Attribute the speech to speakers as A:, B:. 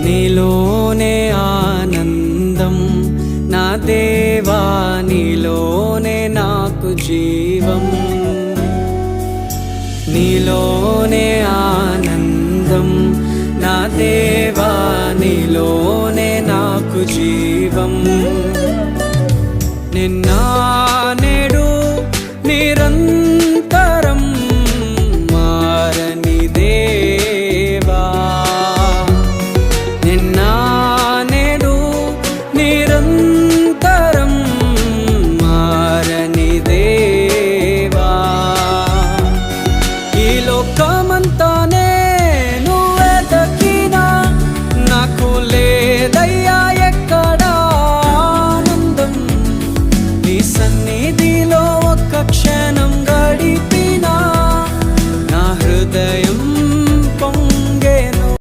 A: నీలోనే ఆనందం నా దేవా, నీలోనే నాకు జీవం. నీలోనే ఆనందం నా దేవా, నీలోనే నాకు జీవం. నిన్న నేడు నిరంతరం